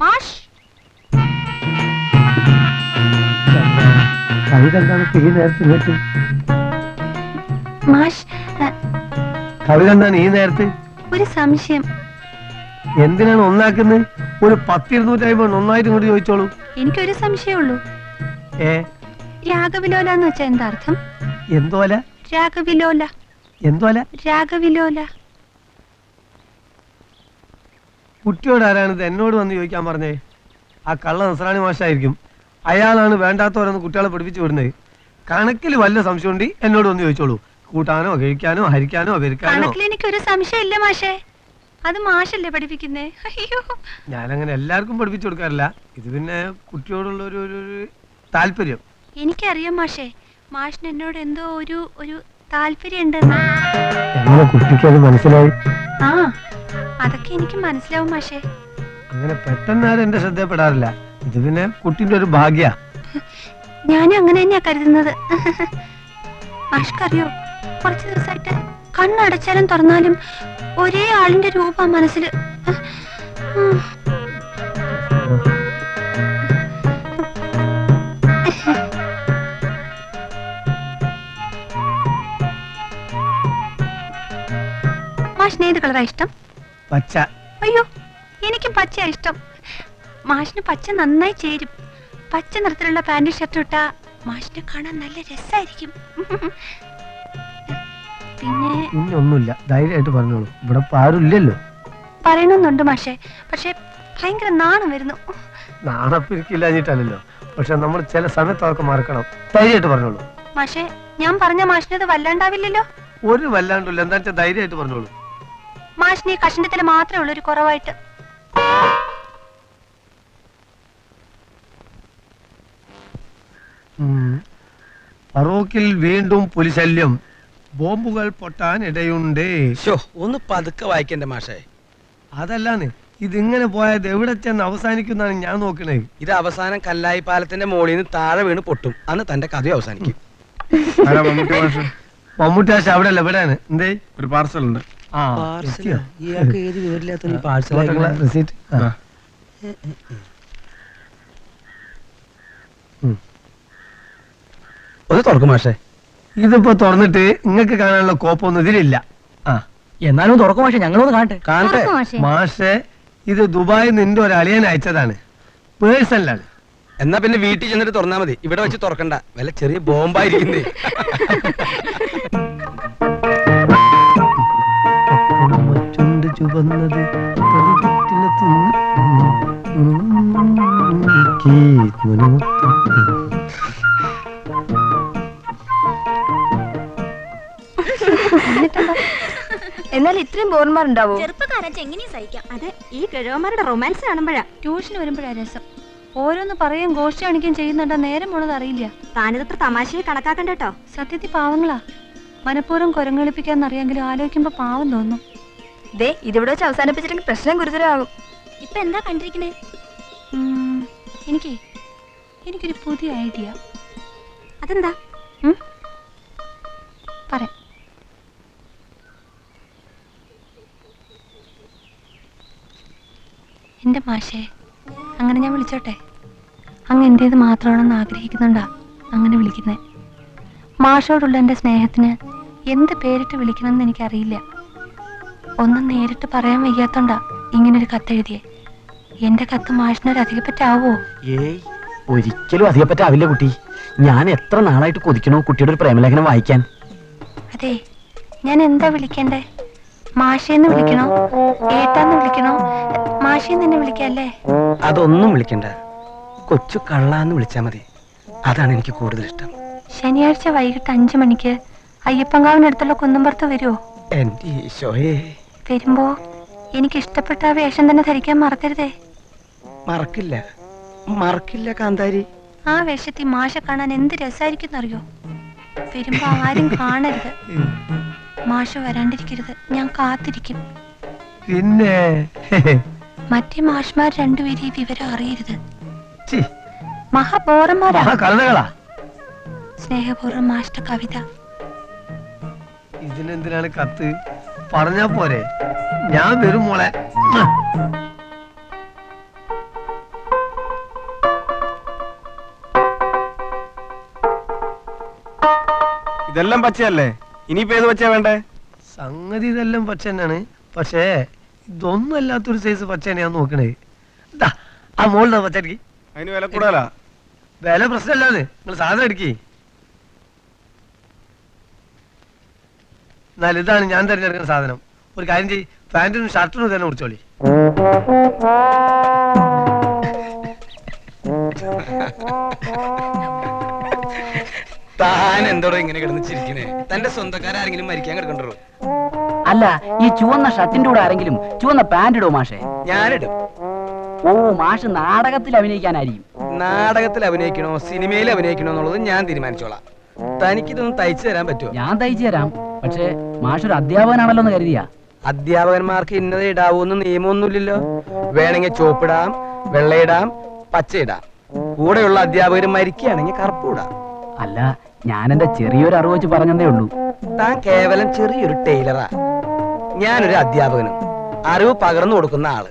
മാഷ് കവിതെന്താണ് ഈ നേരത്തെ? മാഷ് കവിതെന്താണ് ഈ നേരത്തെ? ഒരു സംശയം. എന്തിനാണ് ഒന്നാക്കുന്നത്? ഒരു 10-250 ഒന്നായിട്ട് ഇങ്ങോട്ട് ചോദിച്ചോളൂ. എനിക്കൊരു സംശയമുള്ളൂ. രാഗവിലോല എന്ന് വെച്ചാ എന്താ അർത്ഥം? എന്തോല? രാഗവിലോല. എന്തോല? രാഗവിലോല. കുട്ടിയോട് ആരാണിത് എന്നോട് വന്ന് ചോദിക്കാൻ പറഞ്ഞേ? ആ കള്ള നസ്രാണി മാഷായിരിക്കും. അയാളാണ് വേണ്ടാത്തവരെന്ന് കുട്ടികളെ പഠിപ്പിച്ചു വിടുന്നത്. കണക്കിൽ വല്ല സംശയം ഉണ്ട് എന്നോട് വന്ന് ചോദിച്ചോളൂ. കൂട്ടാനോ കഴിക്കാനോ ഹരിക്കാനോ വെറുക്കാനോ. എനിക്കൊരു സംശയമില്ല മാഷേ. അത് മാഷല്ലേ പഠിപ്പിക്കുന്നേ? അയ്യോ, ഞാനങ്ങനെ എല്ലാവർക്കും പഠിപ്പിച്ചു കൊടുക്കാറില്ല. ഇത് പിന്നെ കുട്ടിയോടുള്ള ഒരു താല്പര്യം. എനിക്കറിയാം മാഷേ, മാഷിന് എന്നോട് എന്തോ ഒരു താല്പര്യം ഉണ്ട്. എങ്ങനെ കുട്ടിക്ക് അത് മനസ്സിലായി? ആ, അതൊക്കെ എനിക്ക് മനസ്സിലാവും മാഷേ. അങ്ങനെ പെട്ടെന്ന് ആരും എന്റെ ശ്രദ്ധപ്പെടാറില്ല. ഇത് പിന്നെ കുട്ടിന്റെ ഒരു ഭാഗ്യ. ഞാനും അങ്ങനെ തന്നെയാ കരുതുന്നത്. മാഷ്ക്കറിയോ, കുറച്ച് ദിവസമായിട്ട് കണ്ണടച്ചാലും തുറന്നാലും ഒരേ ആളിന്റെ രൂപ മനസ്സിൽ. മാഷിന് ഏത് കളറാ ഇഷ്ടം? പച്ച. അയ്യോ, എനിക്കും പച്ചയാ ഇഷ്ടം. മാഷിന് പച്ച നന്നായി ചേരും. പച്ച നിറത്തിലുള്ള പാന്റ് ഷർട്ട് ഇട്ടാ മാഷിനെ കാണാൻ നല്ല രസായിരിക്കും. പിന്നെ ഒന്നുമില്ല, ധൈര്യമായിട്ട് പറഞ്ഞോളൂ. ഇവിടെ ആരുമില്ലല്ലോ. പറയണമെന്നുണ്ട് മാഷേ, പക്ഷെ ഭയങ്കര നാണം വരുന്നു. നാണപ്പിരിക്കില്ലല്ലോ. പക്ഷെ നമ്മൾ ചില സമയത്ത് അതൊക്കെ മറക്കണം. ധൈര്യമായിട്ട് പറഞ്ഞോളൂ. മാഷേ, ഞാൻ പറഞ്ഞ മാഷിനത് വല്ലാണ്ടാവില്ലല്ലോ? ഒരു വല്ലാണ്ടില്ല. എന്താ വെച്ചാൽ ധൈര്യമായിട്ട് പറഞ്ഞോളൂ. മാഷിന് ഈ കഷണ്ടത്തിൽ മാത്രമേ ഉള്ളൂ ഒരു കുറവായിട്ട്. ഫറൂഖിൽ വീണ്ടും പുലിശല്യം. ബോംബുകൾ പൊട്ടാൻ ഇടയുണ്ട്. ഒന്ന് പതുക്കെ വായിക്കണ്ടേ മാഷേ? അതല്ലാന്ന്, ഇതിങ്ങനെ പോയത് എവിടെ ചെന്ന് അവസാനിക്കുന്നാണ് ഞാൻ നോക്കണേ. ഇത് അവസാനം കല്ലായി പാലത്തിന്റെ മോളിൽ നിന്ന് താഴെ വീണ് പൊട്ടും. അന്ന് തന്റെ കഥ അവസാനിക്കും. മമ്മൂട്ടി മാഷ് അവിടെ അല്ല, എവിടെയാണ്? എന്തേ? ഒരു പാർസൽ ഉണ്ട്. ഒന്ന് തുറക്കും മാഷേ. ഇതിപ്പോ തുറന്നിട്ട് നിങ്ങൾക്ക് കാണാനുള്ള കോപ്പൊന്നും ഇതിലില്ല. എന്നാലും തുറക്കും മാഷേ, ഞങ്ങളൊന്ന് കാണട്ടെ. മാഷേ, ഇത് ദുബായിൽ നിന്റെ ഒരു അളിയൻ അയച്ചതാണ്. പേഴ്സണലാണ്. എന്നാ പിന്നെ വീട്ടിൽ ചെന്നിട്ട് തുറന്നാ മതി. ഇവിടെ വെച്ച് തുറക്കണ്ട, വല്ല ചെറിയ ബോംബായിരിക്കുന്നേ. ചുവന്നത് എന്നാൽ ഇത്രയും ബോർമാരുണ്ടാവോ? ചെറുപ്പക്കാരൻ എങ്ങനെയും സഹിക്കാം. അതെ, ഈ കിഴവന്മാരുടെ റൊമാൻസ് കാണുമ്പോഴാ. ട്യൂഷന് വരുമ്പോഴാ രസം. ഓരോന്ന് പറയും ഗോഷ്ടി കാണിക്കുകയും ചെയ്യുന്നുണ്ടോ നേരം പോണത് അറിയില്ല. താനിതത്ര തമാശയെ കണക്കാക്കണ്ടോ. സത്യത്തിൽ പാവങ്ങളാ. മനഃപൂർവ്വം കുരങ്ങളിപ്പിക്കാന്നറിയാമെങ്കിലും ആലോചിക്കുമ്പോ പാവം തോന്നും. ദേ, ഇതിവിടെ വെച്ച് അവസാനിപ്പിച്ചിട്ടെങ്കിൽ പ്രശ്നം ഗുരുതരമാകും. ഇപ്പൊ എന്താ കണ്ടിരിക്കണേ? എനിക്കൊരു പുതിയ ഐഡിയ. അതെന്താ? പറയാം. എന്റെ മാഷേ, അങ്ങനെ ഞാൻ വിളിച്ചോട്ടെ? അങ്ങ് എന്റേത് മാത്രമാണെന്ന് ആഗ്രഹിക്കുന്നുണ്ടാ അങ്ങനെ വിളിക്കുന്നേ. മാഷോടുള്ള എൻ്റെ സ്നേഹത്തിന് എന്ത് പേരിട്ട് വിളിക്കണമെന്ന് എനിക്കറിയില്ല. ഒന്നും നേരിട്ട് പറയാൻ വയ്യാത്തോണ്ടാ ഇങ്ങനൊരു കത്തെഴുതിയേ. എന്റെ കത്ത് മാഷിനൊരു അധികപ്പറ്റാവോ? ഏയ്, ഒരിക്കലും അധികപ്പറ്റാവില്ല കുട്ടി. ഞാൻ എത്ര നാളായിട്ട് കൊതിക്കണോ കുട്ടിയുടെ ഒരു പ്രേമലേഖനം വായിക്കാൻ. അതെ, ഞാൻ എന്താ വിളിക്കണ്ടേ? മാഷേന്ന് വിളിക്കണോ, ഏട്ടാന്ന് വിളിക്കണോ? മാഷേന്ന് തന്നെ വിളിക്കല്ലേ? അതൊന്നും വിളിക്കണ്ട, കൊച്ചു കള്ളാന്ന് വിളിച്ചാ മതി. അതാണ് എനിക്ക് കൂടുതൽ ഇഷ്ടം. ശനിയാഴ്ച വൈകിട്ട് 5 മണിക്ക് അയ്യപ്പങ്കാവിനടുത്തുള്ള കുന്നുംപുറത്ത് വരുമോ? എന്റെ ഈശോയെ. വരുമ്പോ എനിക്ക് ഇഷ്ടപ്പെട്ട ആ വേഷം തന്നെ ധരിക്കാൻ മറക്കരുതേ. മറക്കില്ല, മറക്കില്ല കാന്താരി. ആ വേഷത്തിൽ മാഷ കാണാൻ എന്ത് രസമായിരിക്കും അറിയോ? വരുമ്പോ ആരും കാണരുത്. മാഷ വരാണ്ടിരിക്കരുത്, ഞാൻ കാത്തിരിക്കും. പിന്നെ മറ്റേ മാഷ്മാർ രണ്ടുപേരും ഈ വിവരം അറിയരുത്. മഹാബോറന്മാരാ. സ്നേഹപൂർവ്വം മാഷ്ട കവിത. ഇതിനെന്തിനാണ് കത്ത്? പറഞ്ഞാ പോരെ? ഞാൻ വരും മോളെ. ഇതെല്ലാം പച്ചയല്ലേ? ഇനിയിപ്പോ ഏത് പച്ചയാ വേണ്ടേ? സംഗതി ഇതെല്ലാം പച്ച തന്നെയാണ്. പക്ഷേ ഇതൊന്നും അല്ലാത്തൊരു സൈസ് പച്ചയാണ് ഞാൻ നോക്കണേ. ഇതാ ആ മോളിലെ പച്ചടിക്ക് അതിന് വില കൂടുതലാ. വില പ്രശ്നമല്ലാന്ന് നിങ്ങൾ സാധനം എടുക്കി. എന്നാൽ ഇതാണ് ഞാൻ തിരഞ്ഞെടുക്കുന്ന സാധനം. ഒരു കാര്യം ചെയ്യ്, പാന്റിനും ഷർട്ടിനും തന്നെ കുടിച്ചോളി. താൻ എന്തോടോ ഇങ്ങനെ കിടന്ന് ചിരിക്കണേ? തന്റെ സ്വന്തക്കാരെങ്കിലും മരിക്കാൻ കിടക്കണ്ടോ? അല്ല, ഈ ചുവന്ന ഷർട്ടിന്റെ കൂടെ ആരെങ്കിലും ചുവന്ന പാന്റ് ഇടോ മാഷേ? ഞാനിടും. ഓ, മാഷ് നാടകത്തിൽ അഭിനയിക്കാനായിരിക്കും. നാടകത്തിൽ അഭിനയിക്കണോ സിനിമയിൽ അഭിനയിക്കണോ എന്നുള്ളത് ഞാൻ തീരുമാനിച്ചോളാം. തനിക്കിതൊന്നും തയ്ച്ചു തരാൻ പറ്റുമോ? ഞാൻ തയ്ച്ചു തരാം. പക്ഷേ മാഷ് ഒരു അധ്യാപകനാണല്ലോ എന്ന് കരുതിയാ? അധ്യാപകന്മാർക്ക് ഇന്നത് ഇടാവൂന്ന് നിയമമൊന്നുമില്ലല്ലോ. വേണമെങ്കിൽ ചോപ്പിടാം, വെള്ളയിടാം, പച്ചയിടാം. കൂടെയുള്ള അധ്യാപകർ മരിക്കുകയാണെങ്കിൽ കറുപ്പിടാം. അല്ല, ഞാൻ എന്റെ ചെറിയൊരു അറിവ് വെച്ച് പറഞ്ഞതേ ഉള്ളൂ. താൻ കേവലം ചെറിയൊരു ടൈലറാ. ഞാനൊരു അധ്യാപകനും അറിവ് പകർന്നു കൊടുക്കുന്ന ആള്.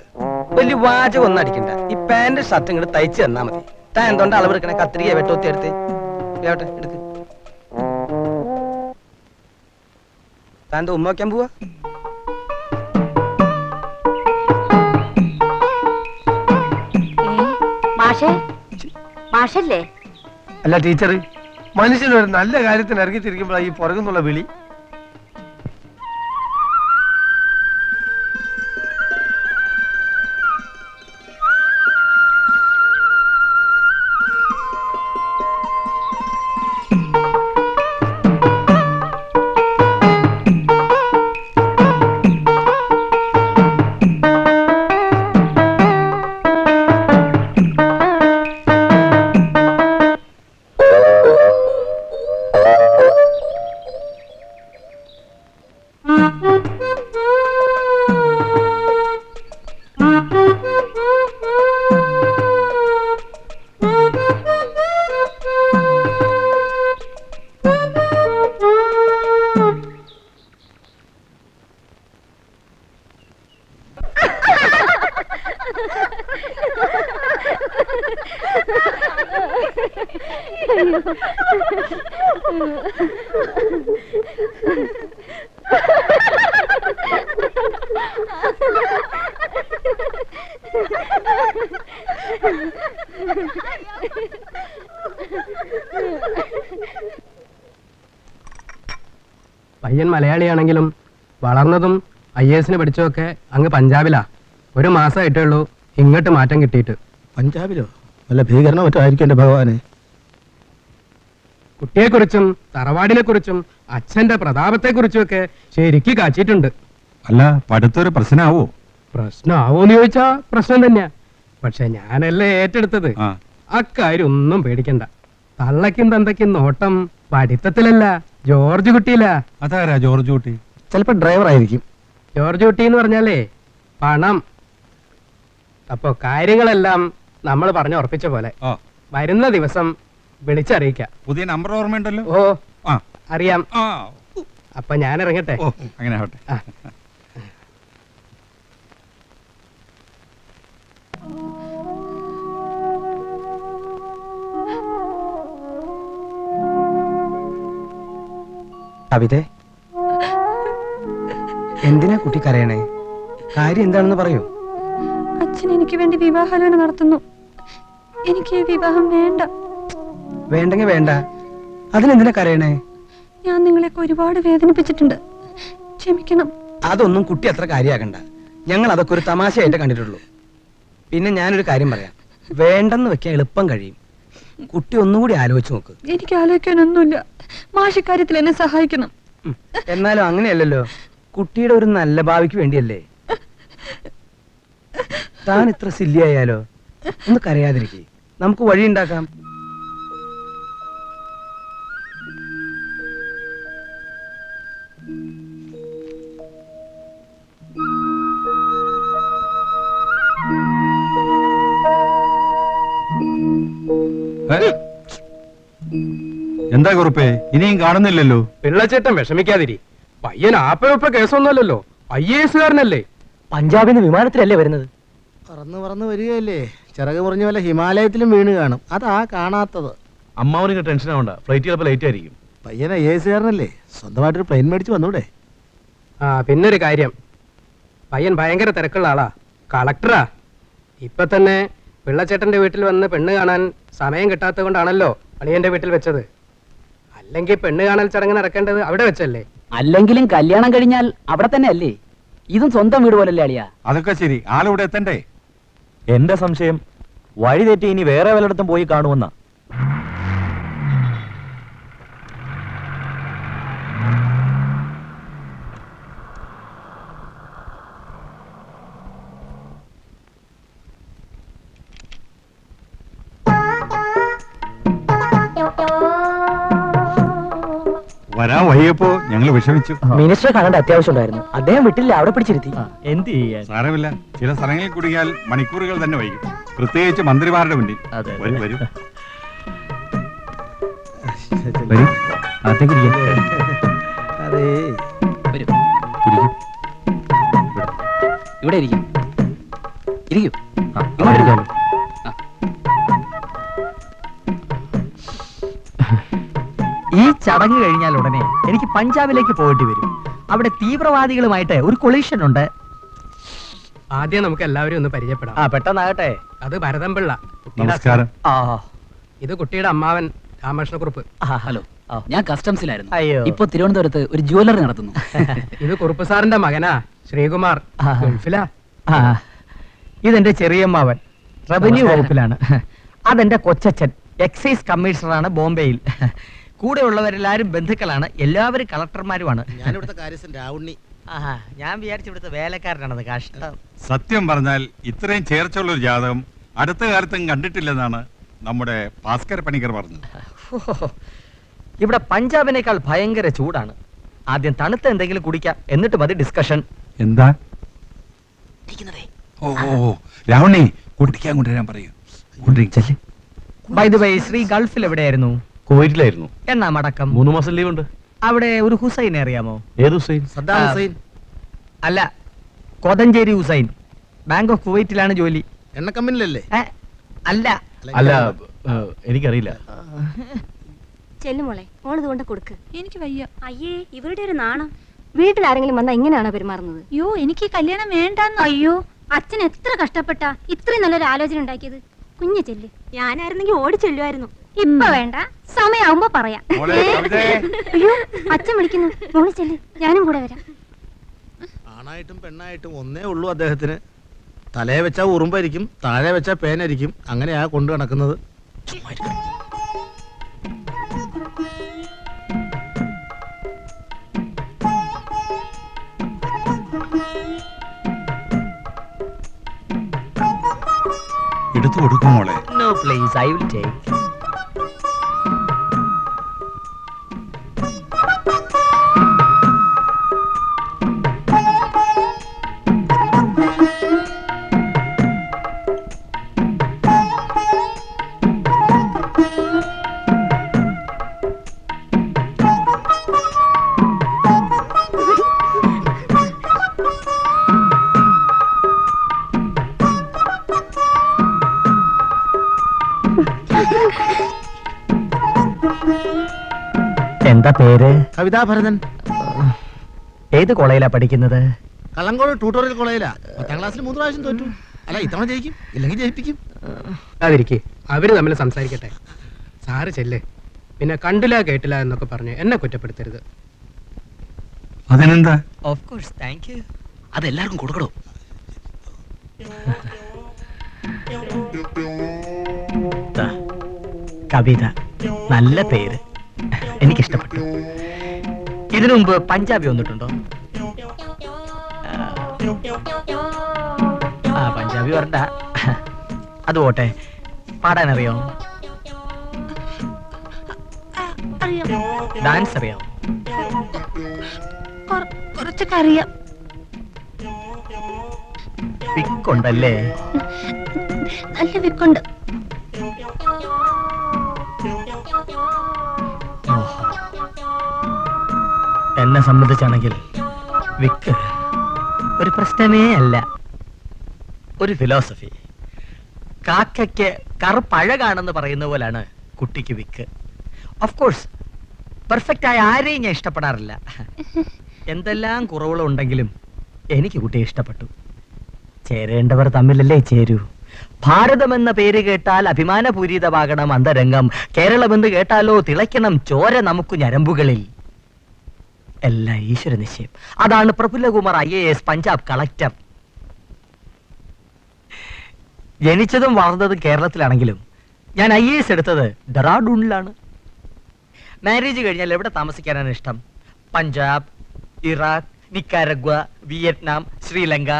വലിയ വാചകം ഒന്നും അടിക്കണ്ട. ഈ പാന്റ് ഷർട്ട് ഇങ്ങോട്ട് തയ്ച്ചു തന്നാ മതി. താൻ എന്തുകൊണ്ട് അളവ് എടുക്കണേ? കത്രിക വെട്ടോത്തി എടുത്ത് എടുക്ക്. താൻ ഉമ്മ വയ്ക്കാൻ പോവാ? മാഷല്ലേ? അല്ല ടീച്ചർ, മനുഷ്യൻ ഒരു നല്ല കാര്യത്തിന് ഇറങ്ങി തിരിക്കുമ്പോഴാണ് ഈ പുറകുന്നുള്ള വിളി. പയ്യൻ മലയാളിയാണെങ്കിലും വളർന്നതും IAS പഠിച്ചതൊക്കെ അങ്ങ് പഞ്ചാബിലാ. ഒരു മാസമായിട്ടേ ഉള്ളൂ ഇങ്ങോട്ട് മാറ്റം കിട്ടിയിട്ട്. പഞ്ചാബിലോ? വല്ല ഭീകരണ മറ്റോ ആയിരിക്കും എന്റെ ഭഗവാനെ. കുട്ടിയെക്കുറിച്ചും തറവാടിനെ കുറിച്ചും അച്ഛന്റെ പ്രതാപത്തെക്കുറിച്ചും ഒക്കെ ശരിക്ക് കാച്ചിട്ടുണ്ട്. അല്ല, പഠിത്തൊരു പ്രശ്നമാവോ? പ്രശ്നമാവോന്ന് ചോദിച്ചാ പ്രശ്നം തന്നെയാ. പക്ഷെ ഞാനല്ലേ ഏറ്റെടുത്തത്. അക്കാര്യം ഒന്നും പേടിക്കണ്ട. തള്ളയ്ക്കും തന്തയ്ക്കും നോട്ടം പഠിത്തത്തിലല്ല, ജോർജ് കുട്ടിയില്ല. അതാരാ ജോർജ് കുട്ടി? ചിലപ്പോ ഡ്രൈവർ ആയിരിക്കും. ജോർജ് കുട്ടി എന്ന് പറഞ്ഞാലേ പണം. അപ്പൊ കാര്യങ്ങളെല്ലാം നമ്മൾ പറഞ്ഞു ഉറപ്പിച്ച പോലെ വരുന്ന ദിവസം വിളിച്ചറിയിക്കാം. പുതിയ നമ്പർ ഓർമ്മയുണ്ടല്ലോ? ഓ അറിയാം. അപ്പൊ ഞാൻ ഇറങ്ങട്ടെ. അങ്ങനെ ആവട്ടെ. കവിതേ, എന്തിനാ കുട്ടി കരയണേ? കാര്യം എന്താണെന്ന് പറയൂ. അച്ഛൻ എനിക്ക് വേണ്ടി വിവാഹാലോചന നടത്തുന്നു. എനിക്ക് ഈ വിവാഹം വേണ്ട. വേണ്ടെങ്കിൽ വേണ്ട. അതിനെന്തിനാ കരയണേ? ഞാൻ നിങ്ങളെയൊക്കെ ഒരുപാട് വേദനിപ്പിച്ചിട്ടുണ്ട്, ക്ഷമിക്കണം. അതൊന്നും കുട്ടി അത്ര കാര്യമാക്കണ്ട. ഞങ്ങൾ അതൊക്കെ ഒരു തമാശയായിട്ട് കണ്ടിട്ടുള്ളൂ. പിന്നെ ഞാനൊരു കാര്യം പറയാം. വേണ്ടെന്ന് വെക്കാൻ എളുപ്പം കഴിയും. കുട്ടി ഒന്നുകൂടി ആലോചിച്ച് നോക്ക്. എനിക്ക് ആലോചിക്കാനൊന്നുമില്ല. മാഷിക്കാര്യത്തിൽ എന്നെ സഹായിക്കണം. എന്നാലും അങ്ങനെയല്ലല്ലോ. കുട്ടിയുടെ ഒരു നല്ല ഭാവിക്ക് വേണ്ടിയല്ലേ. താൻ ഇത്ര സില്ലിയായാലോ? ഒന്ന് കരയാതിരിക്കേ, നമുക്ക് വഴിയുണ്ടാക്കാം. എന്താ കുറുപ്പേ, ഇനിയും കാണുന്നില്ലല്ലോ? പിള്ളച്ചേട്ടൻ വിഷമിക്കാതിരി. പയ്യൻ ആപ്പയൊപ്പ കേസൊന്നുമല്ലല്ലോ, IAS-കാരനല്ലേ. പഞ്ചാബിന്ന് വിമാനത്തിലല്ലേ വരുന്നത്? പറന്ന് പറന്ന് വരികയല്ലേ. ചിറക് മുറിഞ്ഞ വല്ല ഹിമാലയത്തിലും വീണ് കാണും. അതാ കാണാത്തത്. അമ്മാവനിക്ക് ടെൻഷൻ ആവണ്ട, ഫ്ലൈറ്റ് ചിലപ്പോൾ ലേറ്റ് ആയിരിക്കും. പയ്യനെ ഏസുകാരനല്ലേ, സ്വന്തമായിട്ടൊരു പ്ലെയിൻ മേടിച്ച് വന്നൂടെ? ആ പിന്നൊരു കാര്യം, പയ്യൻ ഭയങ്കര തിരക്കുള്ള ആളാ, കളക്ടറാ. ഇപ്പൊ തന്നെ പിള്ളച്ചേട്ടന്റെ വീട്ടിൽ വന്ന് പെണ്ണ് കാണാൻ സമയം കിട്ടാത്തത് കൊണ്ടാണല്ലോ അളിയന്റെ വീട്ടിൽ വെച്ചത്. അല്ലെങ്കിൽ പെണ്ണ് കാണൽ ചടങ്ങ് നടക്കേണ്ടത് അവിടെ വെച്ചല്ലേ? അല്ലെങ്കിലും കല്യാണം കഴിഞ്ഞാൽ അവിടെ തന്നെ അല്ലേ? ഇതും സ്വന്തം വീട് പോലല്ലേ അളിയാ? അതൊക്കെ ശരി, ആളിവിടെ എത്തണ്ടേ? എന്റെ സംശയം വഴി തെറ്റി ഇനി വേറെ വല്ലയിടത്തും പോയി കാണുമെന്ന. വരാൻ വൈകിയപ്പോ ഞങ്ങൾ വിഷമിച്ചു. മിനിസ്റ്ററെ കാണേണ്ട അത്യാവശ്യം ഉണ്ടായിരുന്നു, അദ്ദേഹം വിട്ടില്ല, അവിടെ പിടിച്ചിരുത്തി. എന്ത് ചെയ്യാൻ? സാരമില്ല, ചില സ്ഥലങ്ങളിൽ കുടുങ്ങിയാൽ മണിക്കൂറുകൾ തന്നെ വൈകും, പ്രത്യേകിച്ച് മന്ത്രിമാരുടെ മുന്നിൽ. അതെ. വരൂ, വരൂ. വരൂ, അകത്തേക്ക് ഇരിക്കാം. അതെ, വരൂ, ഇവിടെ ഇരിക്കും. ഇരിക്കൂ. അവിടെ ഇരിക്കാമല്ലോ. ഈ ചടങ്ങ് കഴിഞ്ഞാൽ ഉടനെ എനിക്ക് പഞ്ചാബിലേക്ക് പോയിട്ട് വരും. അവിടെ തീവ്രവാദികളുമായിട്ട് ഒരു കൊളീഷൻ ഉണ്ട്. ആദ്യം നമുക്ക് എല്ലാവരും ഒന്ന് പരിചയപ്പെടാം. പെട്ടെന്നാകട്ടെ. അത് ഭരതൻപിള്ള, നമസ്കാരം. ഇത് കുട്ടിയുടെ അമ്മാവൻ രാമകൃഷ്ണക്കുറുപ്പ്. ഹലോ, ഞാൻ കസ്റ്റംസിലായിരുന്നു. അയ്യോ. ഇപ്പൊ തിരുവനന്തപുരത്ത് ഒരു ജ്വല്ലറി നടത്തുന്നു. ഇത് കുറുപ്പ് സാറിന്റെ മകനാ ശ്രീകുമാർ, ഗൾഫിലാ. ഇതെന്റെ ചെറിയമ്മാവൻ, റവന്യൂ വകുപ്പിലാണ്. അതെന്റെ കൊച്ചച്ഛൻ, എക്സൈസ് കമ്മീഷണറാണ് ബോംബെയിൽ. കൂടെ ഉള്ളവരെല്ലാരും ബന്ധുക്കളാണ്, എല്ലാവരും കളക്ടർമാരുമാണ്. ഞാനിവിടുത്തെ കാര്യസ്ഥൻ രാവുണ്ണി. ഞാൻ വിചാരിച്ചു ഇവിടുത്തെ വേലക്കാരനാണെന്ന്. കഷ്ടം. സത്യം പറഞ്ഞാൽ ഇത്രയും ചേർച്ചയുള്ള ഒരു ജാതകം അടുത്ത കാലത്തും കണ്ടിട്ടില്ലെന്നാണ് നമ്മുടെ ഭാസ്കര പണിക്കർ പറഞ്ഞത്. ഇവിടെ പഞ്ചാബിനേക്കാൾ ഭയങ്കര ചൂടാണ്. ആദ്യം തണുത്ത എന്തെങ്കിലും കുടിക്കാം, എന്നിട്ട് മതി ഡിസ്കഷൻ. എന്താ? ഓ രാവണി, കുടിക്കാൻ കൊണ്ടുവരാൻ പറയൂ. ബൈ ദി വേ, ശ്രീ ഗൾഫിൽ എവിടെയായിരുന്നു? കുവൈറ്റിലായിരുന്നു. എന്നാ മടക്കം? 3 മാസം ലീവ് ഉണ്ട്. അവിടെ ഒരു ഹുസൈനെ അറിയാമോ? ഏത് ഹുസൈൻ? സദ്ദാം ഹുസൈൻ. അല്ല, കോതഞ്ചേരി ഹുസൈൻ. ബാങ്ക് ഓഫ് കുവൈറ്റിലാണ് ജോലി. എണ്ണ കമ്പനിയിലല്ലേ? അല്ല. അല്ല, എനിക്കറിയില്ല. ചെല്ലുമോളെ, മോളിത് കൊണ്ട് കൊടുക്ക്. എനിക്ക് വയ്യ. അയ്യേ, ഇവരുടെ ഒരു നാണം. വീട്ടിൽ ആരെങ്കിലും വന്നാ ഇങ്ങനെയാണോ പെരുമാറുന്നത്? അയ്യോ എനിക്ക് കല്യാണം വേണ്ടെന്ന്. അയ്യോ, അച്ഛൻ എത്ര കഷ്ടപ്പെട്ടാ ഇത്രയും നല്ലൊരു ആലോചന ഉണ്ടാക്കിയത്. കുഞ്ഞു ചെല്ല്. ഞാനായിരുന്നെങ്കിൽ ഓടി ചെല്ലുമായിരുന്നു. ഇപ്പൊ വേണ്ട, സമയാവുമ്പോ പറയാം. മോളെ, കവിതേ. അയ്യോ, അച്ഛൻ വിളിക്കുന്നു. മോളി ചെല്ല്, ഞാനും കൂടെ വരാം. ആണായിട്ടും പെണ്ണായിട്ടും ഒന്നേ ഉള്ളൂ അദ്ദേഹത്തിന്. തലയെ വെച്ചാ ഉറുമ്പായിരിക്കും, താഴെ വെച്ചാ പേനായിരിക്കും. അങ്ങനെയാ കൊണ്ടു നടക്കുന്നത്. എടുത്തു കൊടുക്കും മോളെ. No please, I will take. എന്താ പേര്? കവിതാ ഭരതൻ. ഏത് കോളേജിലാ പഠിക്കുന്നത്? കള്ളങ്കോട് ട്യൂട്ടോറിയൽ കോളേജിലാ. 10ാം ക്ലാസ്സിൽ 3 പ്രാവശ്യം തോറ്റു. അല്ല, ഇത്തവണ ജയിക്കും, ഇല്ലെങ്കിൽ ജയിപ്പിക്കും. അതിരിക്കെ അവര് തമ്മിൽ സംസാരിക്കട്ടെ. സാറ് ചെല്ല്. പിന്നെ കണ്ടില്ല കേട്ടില്ല എന്നൊക്കെ പറഞ്ഞ് എന്നെ കുറ്റപ്പെടുത്തരുത്. അതിനെന്താ? Of course, thank you. അതെല്ലാവർക്കും കൊടുക്കണോ? കവിത, നല്ല പേര്, എനിക്കിഷ്ടപ്പെട്ടു. ഇതിനു മുമ്പ് പഞ്ചാബി വന്നിട്ടുണ്ടോ? പഞ്ചാബി വരണ്ട. അത് പോട്ടെ, പാടാനറിയോ? ഡാൻസ് അറിയാമോ? കുറച്ചൊക്കെ അറിയാം. പിക്കുണ്ടല്ലേ? നല്ല വിക്കുണ്ട്. എന്നെ സംബന്ധിച്ചാണെങ്കിൽ വിക്ക് ഒരു പ്രശ്നമേ അല്ല, ഒരു ഫിലോസഫി. കാക്കയ്ക്ക് കറുപ്പഴകാണെന്ന് പറയുന്ന പോലാണ് കുട്ടിക്ക് വിക്ക്. ഓഫ് കോഴ്സ് പെർഫെക്റ്റ് ആയ ആരെയും ഞാൻ ഇഷ്ടപ്പെടാറില്ല. എന്തെല്ലാം കുറവുകളുണ്ടെങ്കിലും എനിക്ക് കുട്ടിയെ ഇഷ്ടപ്പെട്ടു. ചേരേണ്ടവർ തമ്മിലല്ലേ ചേരൂ. ഭാരതം എന്ന പേര് കേട്ടാൽ അഭിമാനപൂരിതമാകണം അന്തരംഗം. കേരളമെന്ന് കേട്ടാലോ തിളയ്ക്കണം ചോര നമുക്ക് ഞരമ്പുകളിൽ. എല്ലാം ഈശ്വര നിശ്ചയം. അതാണ് പ്രഫുല്ലകുമാർ IAS പഞ്ചാബ് കളക്ടർ. ജനിച്ചതും വളർന്നതും കേരളത്തിലാണെങ്കിലും ഞാൻ IAS എടുത്തത് ഡെറാഡൂണിലാണ്. മാരേജ് കഴിഞ്ഞാൽ എവിടെ താമസിക്കാനാണ് ഇഷ്ടം? പഞ്ചാബ്, ഇറാഖ്, നിക്കാരഗ്വ, വിയറ്റ്നാം, ശ്രീലങ്ക,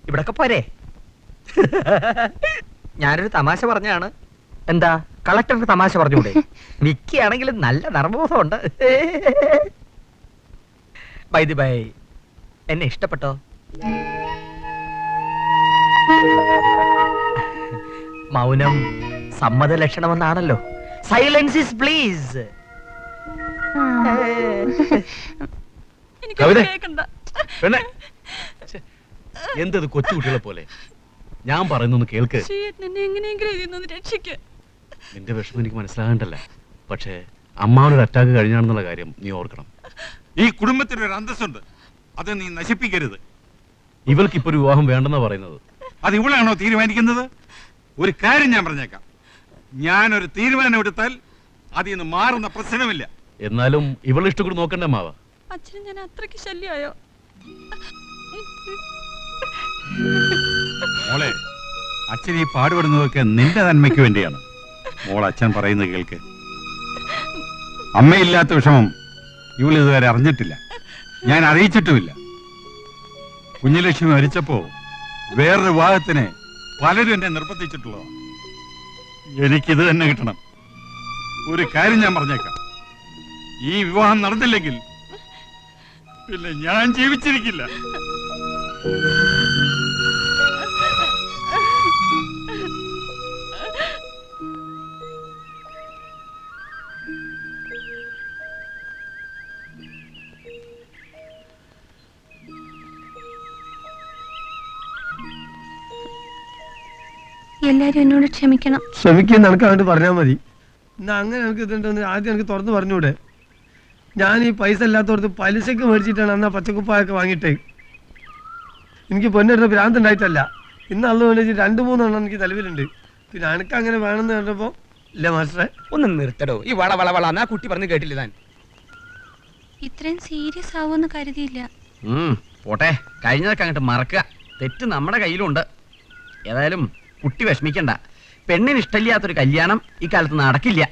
ഇവിടൊക്കെ പോരെ? ഞാനൊരു തമാശ പറഞ്ഞാണ്. എന്താ കളക്ടർക്ക് തമാശ പറഞ്ഞൂടെ? മിക്കയാണെങ്കിലും നല്ല നർമ്മബോധമുണ്ട്. ബൈ ദി ബൈ, എന്നെ ഇഷ്ടപ്പെട്ടോ? മൗനം സമ്മത ലക്ഷണമെന്നാണല്ലോ. Silence is please. എന്തത് കൊച്ചുകുട്ടികളെ പോലെ? ഞാൻ പറയുന്നൊന്ന് കേൾക്ക്. നിന്റെ വിഷമം എനിക്ക് മനസ്സിലാകണ്ടല്ല. പക്ഷേ അമ്മാവനൊരു അറ്റാക്ക് കഴിഞ്ഞാണെന്നുള്ള കാര്യം നീ ഓർക്കണം. ഈ കുടുംബത്തിനൊരു അന്തസ്സുണ്ട്, അത് നീ നശിപ്പിക്കരുത്. ഇവൾക്ക് ഇപ്പൊ ഒരു വിവാഹം വേണ്ടെന്നാ പറയുന്നത്. അത് ഇവളാണോ തീരുമാനിക്കുന്നത്? ഒരു കാര്യം ഞാൻ പറഞ്ഞേക്കാം, ഞാനൊരു തീരുമാനം എടുത്താൽ അതിൽ നിന്ന് മാറുന്ന പ്രശ്നമില്ല. എന്നാലും ഇവളുടെ ഇഷ്ടം കൂടി നോക്കണ്ടേ മാവ? അച്ഛനും ഞാൻ അത്രയ്ക്ക് ശല്യമായോ? മോളെ, അച്ഛൻ ഈ പാടുപെടുന്നതൊക്കെ നിന്റെ നന്മയ്ക്ക് വേണ്ടിയാണ്. മോൾ അച്ഛൻ പറയുന്നത് കേൾക്ക്. അമ്മയില്ലാത്ത വിഷമം ഇവൾ ഇതുവരെ അറിഞ്ഞിട്ടില്ല, ഞാൻ അറിയിച്ചിട്ടുമില്ല. കുഞ്ഞുലക്ഷ്മി മരിച്ചപ്പോ വേറൊരു വിവാഹത്തിന് പലരും എന്നെ നിർബന്ധിച്ചിട്ടുള്ളതാണ്. എനിക്കിത് തന്നെ കിട്ടണം. ഒരു കാര്യം ഞാൻ പറഞ്ഞേക്കാം, ഈ വിവാഹം നടന്നില്ലെങ്കിൽ പിന്നെ ഞാൻ ജീവിച്ചിരിക്കില്ല. എല്ലാരും എന്നോട് ക്ഷമിക്കണം. ക്ഷമിക്കുന്ന എനിക്ക് അങ്ങോട്ട് പറഞ്ഞാൽ മതി. എന്നാ അങ്ങനെ എനിക്ക് ഇതുണ്ടെന്ന് ആദ്യം എനിക്ക് തുറന്ന് പറഞ്ഞൂടെ? ഞാൻ ഈ പൈസ ഇല്ലാത്തവർക്ക് പലിശക്ക് മേടിച്ചിട്ടാണ് അന്ന് പച്ചക്കുപ്പായൊക്കെ വാങ്ങിയിട്ടേ. എനിക്ക് പൊന്നെടുത്ത ഭ്രാന്തുണ്ടായിട്ടല്ല. ഇന്ന് അന്ന് വേണ്ടി 2-3 എനിക്ക് നിലവിലുണ്ട്. പിന്നെ എനിക്ക് അങ്ങനെ വേണമെന്ന് കണ്ടപ്പോ ഇല്ല മാസ്റ്ററെ. ഒന്ന് നിർത്തടോ ഈ വള വള വള. ആ കുട്ടി പറഞ്ഞു കേട്ടില്ല താൻ? ഇത്രയും സീരിയസ് ആവുമെന്ന് കരുതിയില്ല. പോട്ടെ, കഴിഞ്ഞതൊക്കെ അങ്ങോട്ട് മറക്കുക. തെറ്റ് നമ്മുടെ കയ്യിലുണ്ട്. ഏതായാലും കുട്ടി വിഷമിക്കണ്ട. പെണ്ണിന് ഇഷ്ടമില്ലാത്തൊരു കല്യാണം ഈ കാലത്ത് നടക്കില്ല.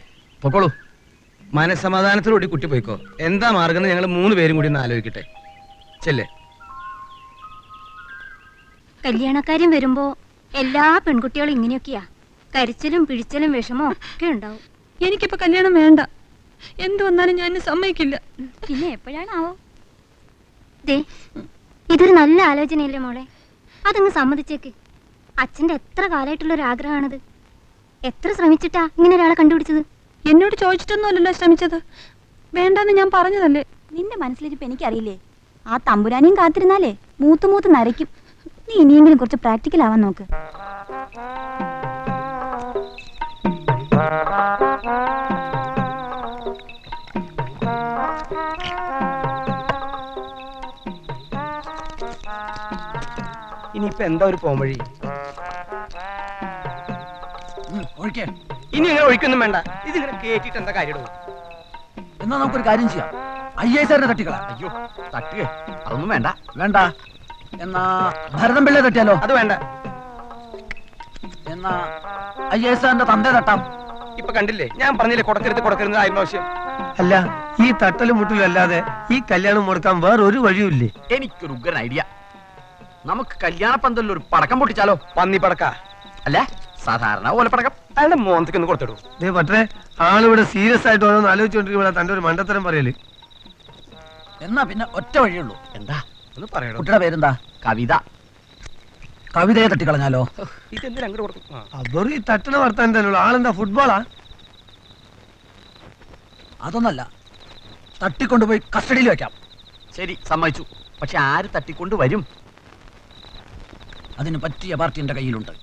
പൊക്കോളൂ. മനസമാധാനത്തോടുകൂടി കുട്ടി പോയിക്കോ. എന്താ മാർഗം ഞങ്ങൾ 3 പേരും കൂടി ഒന്ന് ആലോചിക്കട്ടെ. ചെല്ലേ. കല്യാണക്കാരും വരുമ്പോ എല്ലാ പെൺകുട്ടികളും ഇങ്ങനെയൊക്കെയാ. കരച്ചിലും പിഴിച്ചലും വിഷമവും ഒക്കെ ഉണ്ടാവും. എനിക്കിപ്പോ കല്യാണം വേണ്ട. എന്ത് വന്നാലും ഞാൻ സമ്മതിക്കില്ല. പിന്നെ എപ്പോഴാണാവോ? ദേ, ഇതൊരു നല്ല ആലോചനയല്ലേ മോളെ? അതങ്ങ് സമ്മതിച്ചേക്ക്. അച്ഛന്റെ എത്ര കാലമായിട്ടുള്ള ഒരു ആഗ്രഹമാണിത്. എത്ര ശ്രമിച്ചിട്ടാ ഇങ്ങനെ ഒരാളെ കണ്ടുപിടിച്ചത്? എന്നോട് ചോദിച്ചിട്ടൊന്നുമല്ലല്ലോ ശ്രമിച്ചത്. വേണ്ടെന്ന് ഞാൻ പറഞ്ഞതല്ലേ. നിന്റെ മനസ്സിലിരിപ്പ് എനിക്കറിയില്ലേ? ആ തമ്പുരാനെയും കാത്തിരുന്നാലേ മൂത്ത് മൂത്ത് നരയ്ക്കും. നീ ഇനിയെങ്കിലും കുറച്ച് പ്രാക്ടിക്കൽ ആവാൻ നോക്ക്. ഇനിയിപ്പോ എന്താ ഒരു പോംവഴി? ഇനി അങ്ങനെ ഒഴിക്കൊന്നും വേണ്ട. ഇതിങ്ങനെ കേട്ടിട്ട് എന്താ കാര്യം? എന്നാ നമുക്കൊരു കാര്യം ചെയ്യാം. IAS തട്ടിക്കളാം. അയ്യോ, തട്ടുക അതൊന്നും വേണ്ട. വേണ്ട എന്നാ ഭരതം പിള്ളയെ തട്ടിയാലോ? അത് വേണ്ട. എന്നാ IAS തന്തേ തട്ടാം. ഇപ്പൊ കണ്ടില്ലേ, ഞാൻ പറഞ്ഞില്ലേ കൊടുക്കരുത് ആയിരുന്നു ആവശ്യം. അല്ല, ഈ തട്ടലും മുട്ടലും അല്ലാതെ ഈ കല്യാണം മുടക്കാൻ വേറൊരു വഴിയുമില്ലേ? എനിക്കൊരു ഉഗ്രൻ ഐഡിയ. നമുക്ക് കല്യാണ പന്തലിൽ ഒരു പടക്കം പൊട്ടിച്ചാലോ? പന്നി പടക്ക അല്ല, സാധാരണ ഓലപ്പടക്കം. അയാളുടെ മോന്തയ്ക്ക് ഒന്ന് കൊടുത്തിടൂ. ദേ പറ്റേ, ആളിവിടെ സീരിയസ് ആയിട്ട് ഓരോന്ന് ആലോചിച്ചോണ്ടിരിക്കുമ്പോഴാ തന്റെ ഒരു മണ്ടത്തരം പറയല്. എന്നാ പിന്നെ ഒറ്റ വഴിയുള്ളൂ. എന്താ? ഒന്ന് പറയണോ? കുട്ടിയുടെ പേരെന്താ? കവിത. കവിതയെ തട്ടിക്കളഞ്ഞാലോ? ഇതെന്തിനാ അങ്ങോട്ട് കൊടുത്തു? അവർ ഈ തട്ടണ വർത്താൻ തന്നെ ഉള്ളു. ആളെന്താ ഫുട്ബോളാ? അതൊന്നല്ല, തട്ടിക്കൊണ്ടുപോയി കസ്റ്റഡിയിൽ വെക്കാം. ശരി, സമ്മതിച്ചു. പക്ഷെ ആര് തട്ടിക്കൊണ്ട് വരും? അതിന് പറ്റിയ പാർട്ടി എന്റെ കയ്യിലുണ്ട്.